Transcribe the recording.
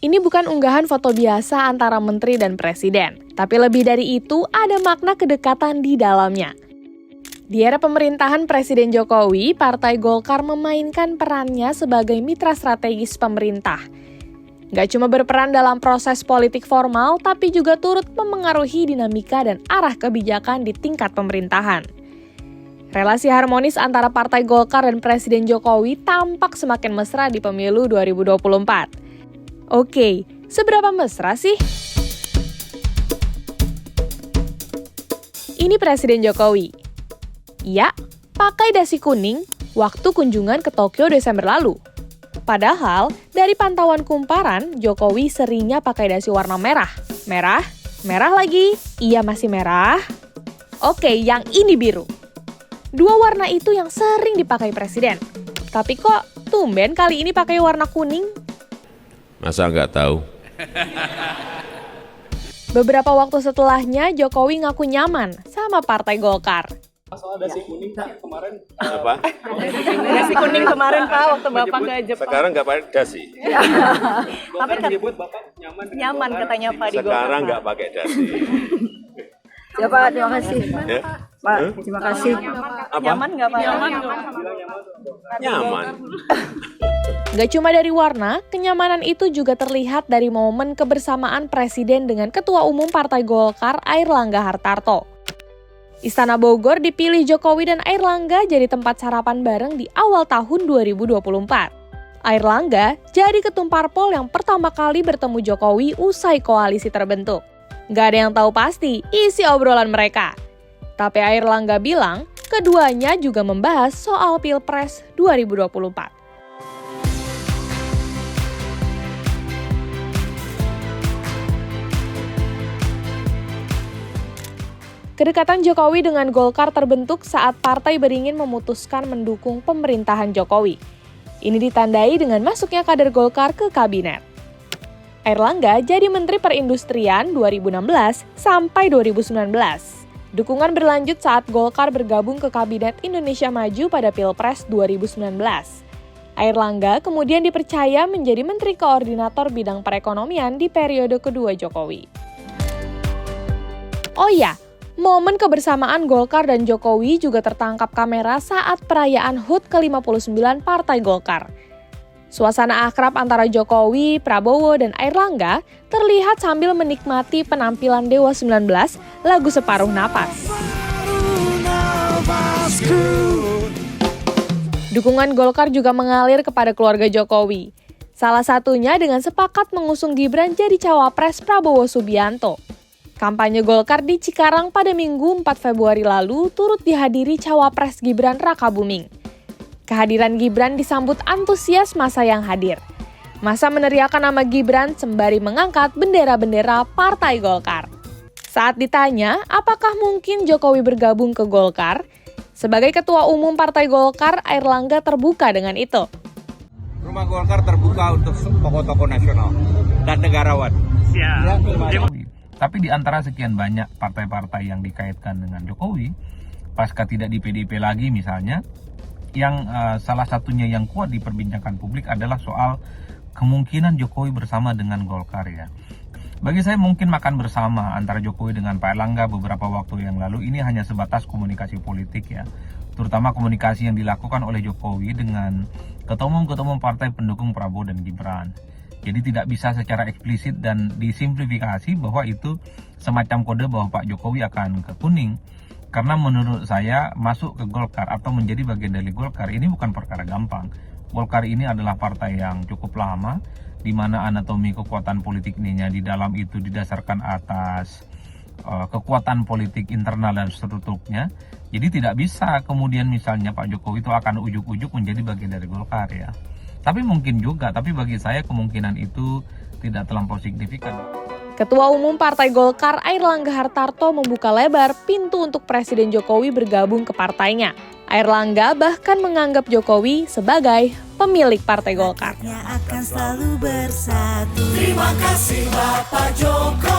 Ini bukan unggahan foto biasa antara menteri dan presiden, tapi lebih dari itu ada makna kedekatan di dalamnya. Di era pemerintahan Presiden Jokowi, Partai Golkar memainkan perannya sebagai mitra strategis pemerintah. Gak cuma berperan dalam proses politik formal, tapi juga turut memengaruhi dinamika dan arah kebijakan di tingkat pemerintahan. Relasi harmonis antara Partai Golkar dan Presiden Jokowi tampak semakin mesra di pemilu 2024. Oke, seberapa mesra sih? Ini Presiden Jokowi. Ya, pakai dasi kuning waktu kunjungan ke Tokyo Desember lalu. Padahal, dari pantauan kumparan, Jokowi seringnya pakai dasi warna merah. Merah, merah lagi, iya masih merah. Oke, yang ini biru. Dua warna itu yang sering dipakai presiden. Tapi kok tumben kali ini pakai warna kuning? Masa nggak tahu? Beberapa waktu setelahnya, Jokowi ngaku nyaman sama Partai Golkar. Soal dasi kuning kemarin Apa? Dasi kuning kemarin Pak waktu Bapak ke Jepang. Sekarang nggak pakai dasi. Tapi menyebut Bapak nyaman katanya Pak di Golkar. Sekarang nggak pakai dasi. Ya Pak, terima kasih. Ya? Pak, terima kasih. Apa? Nyaman nggak Pak? Nyaman. Gak cuma dari warna, kenyamanan itu juga terlihat dari momen kebersamaan Presiden dengan Ketua Umum Partai Golkar Airlangga Hartarto. Istana Bogor dipilih Jokowi dan Airlangga jadi tempat sarapan bareng di awal tahun 2024. Airlangga jadi ketum parpol yang pertama kali bertemu Jokowi usai koalisi terbentuk. Gak ada yang tahu pasti isi obrolan mereka. Tapi Airlangga bilang, keduanya juga membahas soal Pilpres 2024. Kedekatan Jokowi dengan Golkar terbentuk saat partai beringin memutuskan mendukung pemerintahan Jokowi. Ini ditandai dengan masuknya kader Golkar ke kabinet. Airlangga jadi Menteri Perindustrian 2016 sampai 2019. Dukungan berlanjut saat Golkar bergabung ke Kabinet Indonesia Maju pada Pilpres 2019. Airlangga kemudian dipercaya menjadi Menteri Koordinator Bidang Perekonomian di periode kedua Jokowi. Oh iya, momen kebersamaan Golkar dan Jokowi juga tertangkap kamera saat perayaan HUT ke-59 Partai Golkar. Suasana akrab antara Jokowi, Prabowo, dan Airlangga terlihat sambil menikmati penampilan Dewa 19 lagu Separuh Napas. Dukungan Golkar juga mengalir kepada keluarga Jokowi. Salah satunya dengan sepakat mengusung Gibran jadi cawapres Prabowo Subianto. Kampanye Golkar di Cikarang pada Minggu 4 Februari lalu turut dihadiri cawapres Gibran Rakabuming. Kehadiran Gibran disambut antusias massa yang hadir. Massa meneriakan nama Gibran sembari mengangkat bendera-bendera Partai Golkar. Saat ditanya, apakah mungkin Jokowi bergabung ke Golkar? Sebagai Ketua Umum Partai Golkar, Airlangga terbuka dengan itu. Rumah Golkar terbuka untuk tokoh-tokoh nasional dan negarawan. Tapi di antara sekian banyak partai-partai yang dikaitkan dengan Jokowi, pasca tidak di PDIP lagi misalnya, yang salah satunya yang kuat diperbincangkan publik adalah soal kemungkinan Jokowi bersama dengan Golkar ya. Bagi saya mungkin makan bersama antara Jokowi dengan Pak Airlangga beberapa waktu yang lalu ini hanya sebatas komunikasi politik ya. Terutama komunikasi yang dilakukan oleh Jokowi dengan ketua umum partai pendukung Prabowo dan Gibran. Jadi tidak bisa secara eksplisit dan disimplifikasi bahwa itu semacam kode bahwa Pak Jokowi akan ke kuning. Karena menurut saya masuk ke Golkar atau menjadi bagian dari Golkar ini bukan perkara gampang. Golkar ini adalah partai yang cukup lama, di mana anatomi kekuatan politiknya di dalam itu didasarkan atas kekuatan politik internal dan strukturnya. Jadi tidak bisa kemudian misalnya Pak Jokowi itu akan ujuk-ujuk menjadi bagian dari Golkar ya. Tapi mungkin juga, tapi bagi saya kemungkinan itu tidak terlampau signifikan. Ketua Umum Partai Golkar Airlangga Hartarto membuka lebar pintu untuk Presiden Jokowi bergabung ke partainya. Airlangga bahkan menganggap Jokowi sebagai pemilik Partai Golkar. Akan selalu bersatu. Terima kasih Bapak Jokowi.